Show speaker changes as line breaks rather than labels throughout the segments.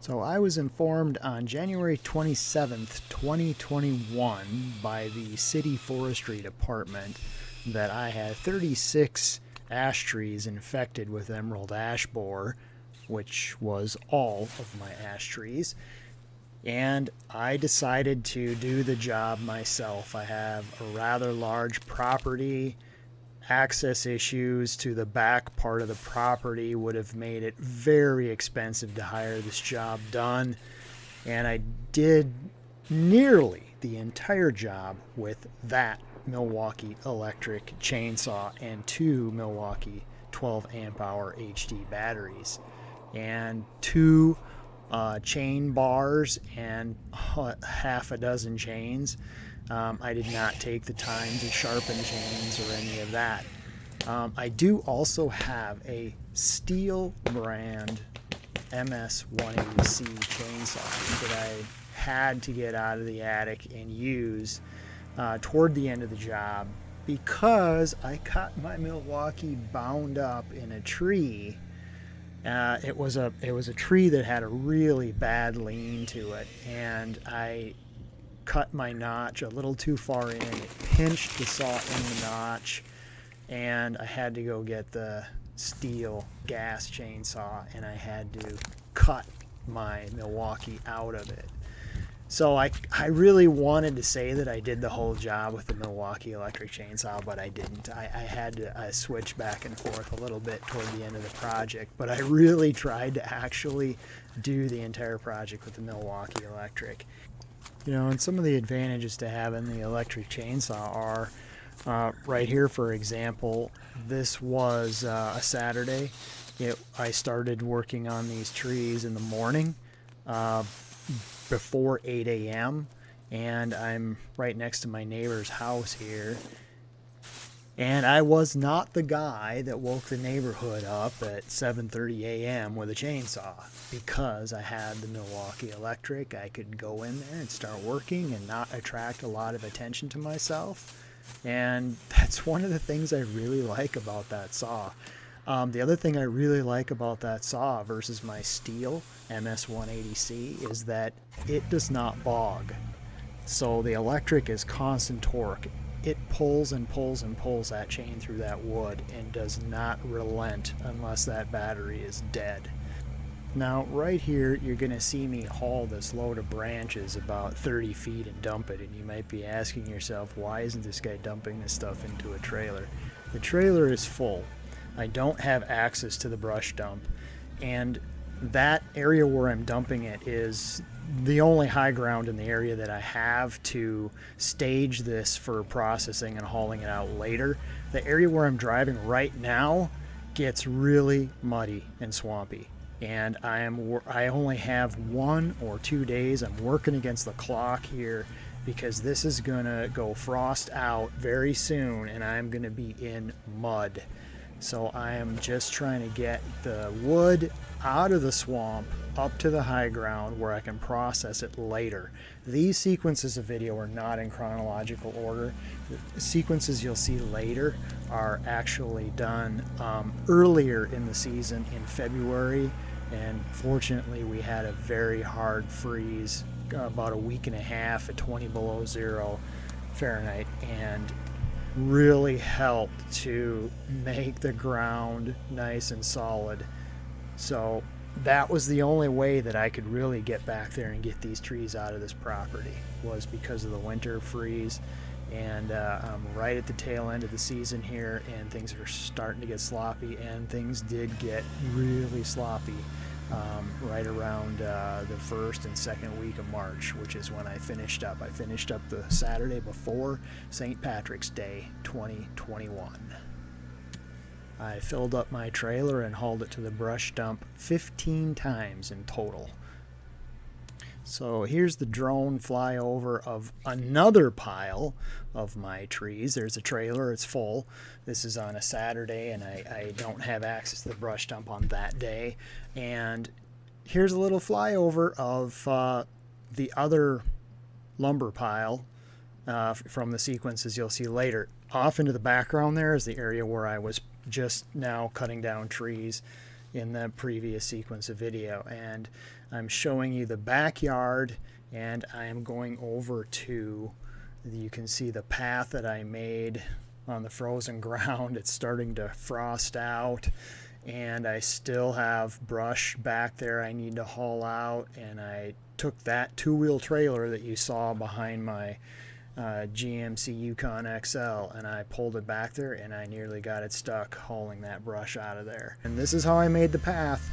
So I was informed on January 27th, 2021 by the City Forestry Department that I had 36 ash trees infected with emerald ash borer, which was all of my ash trees. And I decided to do the job myself. I have a rather large property. Access issues to the back part of the property would have made it very expensive to hire this job done. And I did nearly the entire job with that Milwaukee electric chainsaw and two Milwaukee 12 amp hour HD batteries and two chain bars and half a dozen chains. I did not take the time to sharpen chains or any of that. I do also have a Stihl brand MS 180C chainsaw that I had to get out of the attic and use toward the end of the job because I cut my Milwaukee bound up in a tree. It was a tree that had a really bad lean to it, and I cut my notch a little too far in. It pinched the saw in the notch, and I had to go get the Stihl gas chainsaw, and I had to cut my Milwaukee out of it. So I really wanted to say that I did the whole job with the Milwaukee electric chainsaw, but I didn't. I had to switch back and forth a little bit toward the end of the project, but I really tried to actually do the entire project with the Milwaukee electric. You know, and some of the advantages to having the electric chainsaw are, right here, for example, this was a Saturday. I started working on these trees in the morning before 8 a.m. and I'm right next to my neighbor's house here. And I was not the guy that woke the neighborhood up at 7:30 a.m. with a chainsaw because I had the Milwaukee electric. I could go in there and start working and not attract a lot of attention to myself. And that's one of the things I really like about that saw. The other thing I really like about that saw versus my Stihl MS 180C is that it does not bog. So the electric is constant torque. It pulls and pulls and pulls that chain through that wood and does not relent unless that battery is dead. Now right here you're going to see me haul this load of branches about 30 feet and dump it, and you might be asking yourself, why isn't this guy dumping this stuff into a trailer? The trailer is full. I don't have access to the brush dump, and that area where I'm dumping it is the only high ground in the area that I have to stage this for processing and hauling it out later. The area where I'm driving right now gets really muddy and swampy, and I only have 1 or 2 days. I'm working against the clock here because this is gonna go frost out very soon and I'm gonna be in mud. So I am just trying to get the wood out of the swamp up to the high ground where I can process it later. These sequences of video are not in chronological order. The sequences you'll see later are actually done earlier in the season in February, and fortunately we had a very hard freeze about a week and a half at 20 below zero Fahrenheit, and really helped to make the ground nice and solid. So that was the only way that I could really get back there and get these trees out of this property, was because of the winter freeze. And I'm right at the tail end of the season here, and things are starting to get sloppy, and things did get really sloppy right around the first and second week of March, which is when I finished up. I finished up the Saturday before St. Patrick's Day 2021. I filled up my trailer and hauled it to the brush dump 15 times in total. So here's the drone flyover of another pile of my trees. There's a trailer, it's full. This is on a Saturday, and I don't have access to the brush dump on that day. And here's a little flyover of the other lumber pile from the sequences you'll see later. Off into the background there is the area where I was just now cutting down trees in the previous sequence of video, and I'm showing you the backyard, and I am going over to, you can see the path that I made on the frozen ground. It's starting to frost out, and I still have brush back there I need to haul out, and I took that two-wheel trailer that you saw behind my GMC Yukon XL, and I pulled it back there, and I nearly got it stuck hauling that brush out of there. And this is how I made the path.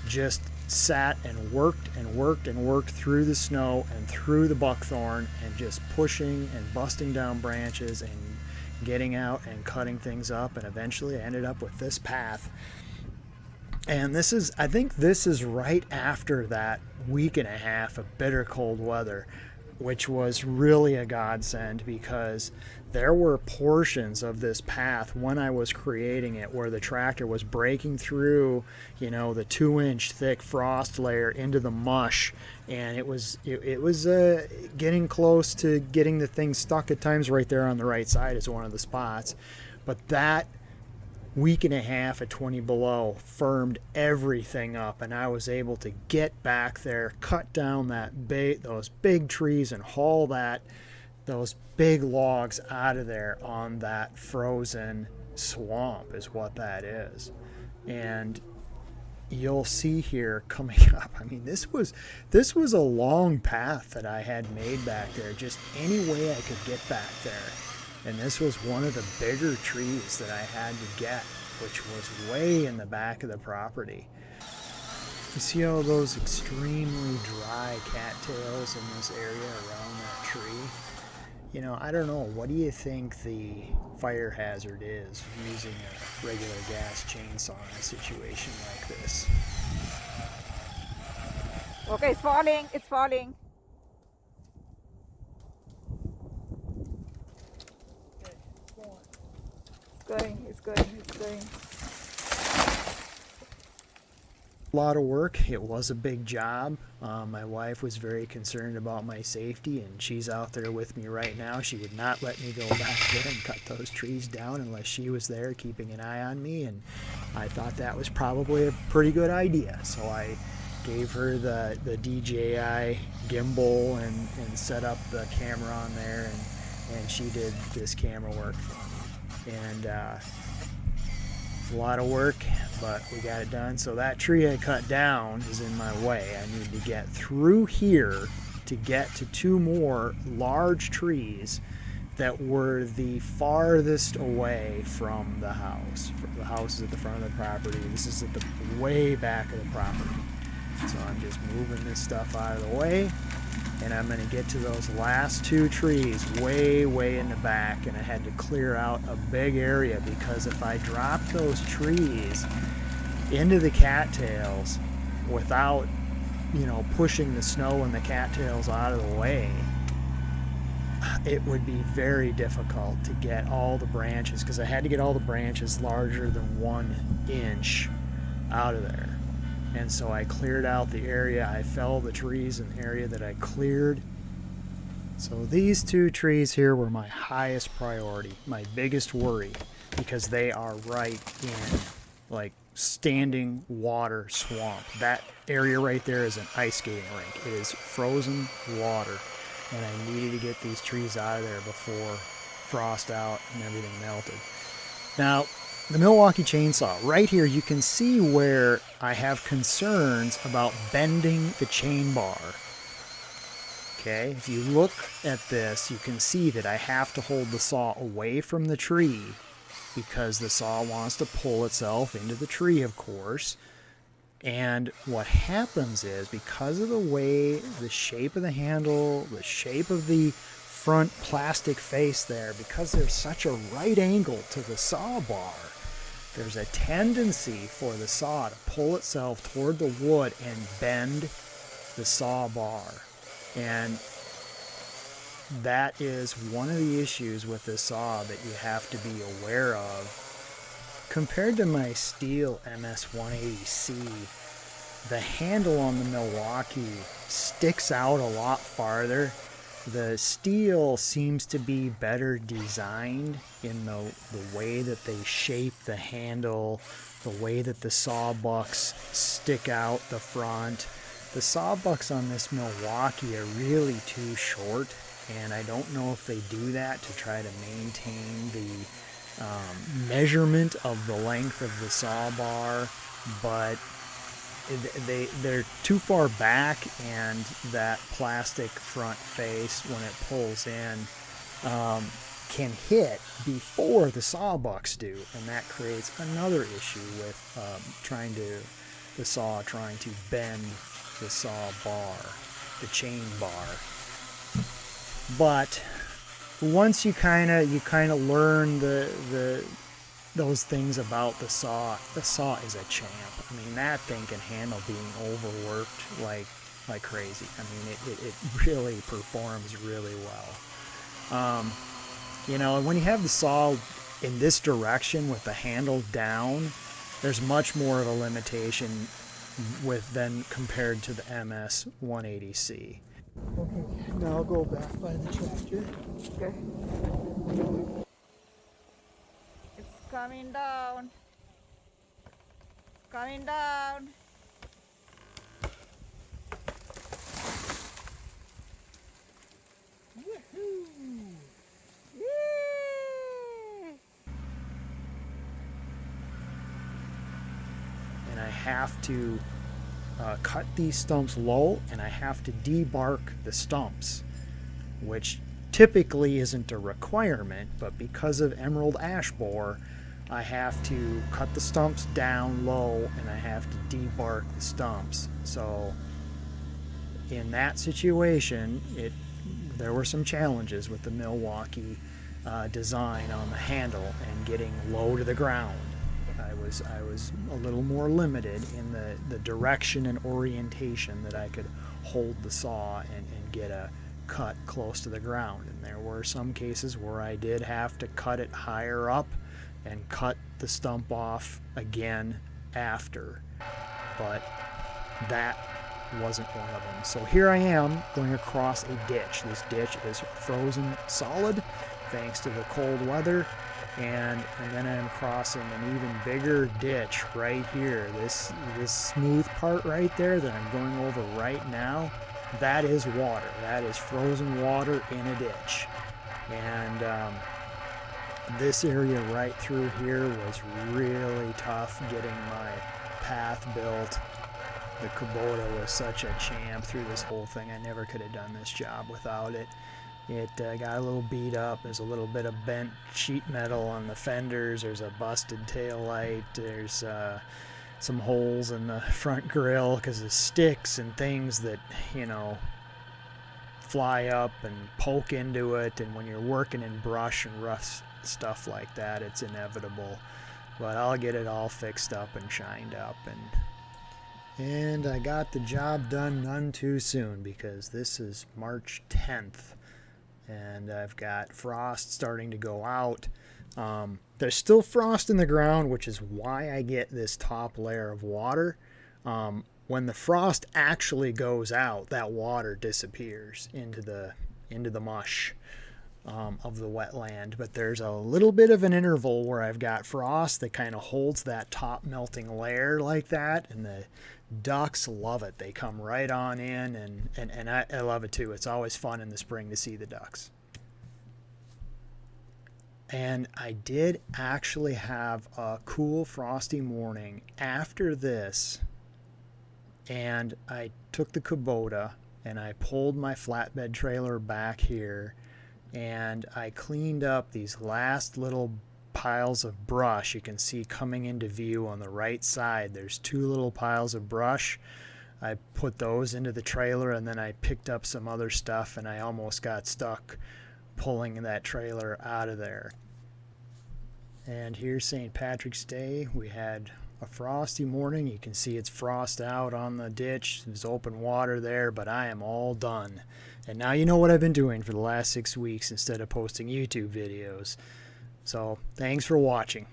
Just sat and worked and worked and worked through the snow and through the buckthorn, and just pushing and busting down branches and getting out and cutting things up, and eventually I ended up with this path. And this is, I think this is right after that week and a half of bitter cold weather, which was really a godsend, because there were portions of this path when I was creating it where the tractor was breaking through, you know, the 2-inch thick frost layer into the mush, and it was getting close to getting the thing stuck at times. Right there on the right side is one of the spots. But that week and a half at 20 below firmed everything up, and I was able to get back there, cut down those big trees, and haul those big logs out of there on that frozen swamp is what that is. And you'll see here coming up, I mean, this was a long path that I had made back there, just any way I could get back there. And this was one of the bigger trees that I had to get, which was way in the back of the property. You see all those extremely dry cattails in this area around that tree? You know, I don't know, what do you think the fire hazard is using a regular gas chainsaw in a situation like this?
Okay, it's falling, it's falling. It's going.
A lot of work. It was a big job. My wife was very concerned about my safety, and she's out there with me right now. She would not let me go back there and cut those trees down unless she was there keeping an eye on me, and I thought that was probably a pretty good idea. So I gave her the DJI gimbal and set up the camera on there, and she did this camera work for me. And a lot of work, but we got it done. So that tree I cut down is in my way. I need to get through here to get to two more large trees that were the farthest away from the house. The house is at the front of the property. This is at the way back of the property. So I'm just moving this stuff out of the way, and I'm going to get to those last two trees way in the back, and I had to clear out a big area, because if I drop those trees into the cattails without, you know, pushing the snow and the cattails out of the way, it would be very difficult to get all the branches, because I had to get all the branches larger than 1 inch out of there. And so I cleared out the area. I felled the trees in the area that I cleared. So these two trees here were my highest priority, my biggest worry, because they are right in like standing water swamp. That area right there is an ice skating rink. It is frozen water, and I needed to get these trees out of there before frost out and everything melted. Now, the Milwaukee chainsaw, right here you can see where I have concerns about bending the chain bar. Okay, if you look at this, you can see that I have to hold the saw away from the tree, because the saw wants to pull itself into the tree, of course. And what happens is, because of the way, the shape of the handle, the shape of the front plastic face there, because there's such a right angle to the saw bar, there's a tendency for the saw to pull itself toward the wood and bend the saw bar. And that is one of the issues with this saw that you have to be aware of. Compared to my Stihl MS 180C, the handle on the Milwaukee sticks out a lot farther The Stihl seems to be better designed in the way that they shape the handle, the way that the sawbucks stick out the front. The sawbucks on this Milwaukee are really too short, and I don't know if they do that to try to maintain the measurement of the length of the saw bar, but they're too far back, and that plastic front face, when it pulls in, can hit before the sawbucks do, and that creates another issue with the saw trying to bend the saw bar, the chain bar. But once you kind of learn those things about the saw is a champ. I mean, that thing can handle being overworked like crazy. I mean, it really performs really well. You know, when you have the saw in this direction with the handle down, there's much more of a limitation than compared to the MS 180C.
Okay, now I'll go back by the tractor.
Okay. It's coming down. It's coming down.
Woohoo!
Yay!
And I have to cut these stumps low, and I have to debark the stumps, which typically isn't a requirement, but because of emerald ash borer, I have to cut the stumps down low, and I have to debark the stumps. So in that situation, there were some challenges with the Milwaukee design on the handle and getting low to the ground. I was a little more limited in the direction and orientation that I could hold the saw and get a cut close to the ground. And there were some cases where I did have to cut it higher up and cut the stump off again after. But that wasn't one of them. So here I am going across a ditch. This ditch is frozen solid thanks to the cold weather. And then I'm crossing an even bigger ditch right here. This smooth part right there that I'm going over right now, that is water. That is frozen water in a ditch. And this area right through here was really tough getting my path built. The Kubota was such a champ through this whole thing. I never could have done this job without it. It got a little beat up. There's a little bit of bent sheet metal on the fenders. There's a busted tail light. There's some holes in the front grille because of sticks and things that, you know, fly up and poke into it. And when you're working in brush and rough stuff like that, it's inevitable. But I'll get it all fixed up and shined up. And I got the job done none too soon, because this is March 10th. And I've got frost starting to go out. There's still frost in the ground, which is why I get this top layer of water. When the frost actually goes out, that water disappears into the mush of the wetland. But there's a little bit of an interval where I've got frost that kind of holds that top melting layer like that, and the ducks love it. They come right on in, and I love it too. It's always fun in the spring to see the ducks. And I did actually have a cool frosty morning after this, and I took the Kubota and I pulled my flatbed trailer back here, and I cleaned up these last little piles of brush. You can see coming into view on the right side, there's two little piles of brush. I put those into the trailer, and then I picked up some other stuff, and I almost got stuck pulling that trailer out of there. And here's St. Patrick's Day. We had a frosty morning. You can see it's frost out on the ditch. There's open water there, but I am all done. And now you know what I've been doing for the last 6 weeks instead of posting YouTube videos. So thanks for watching.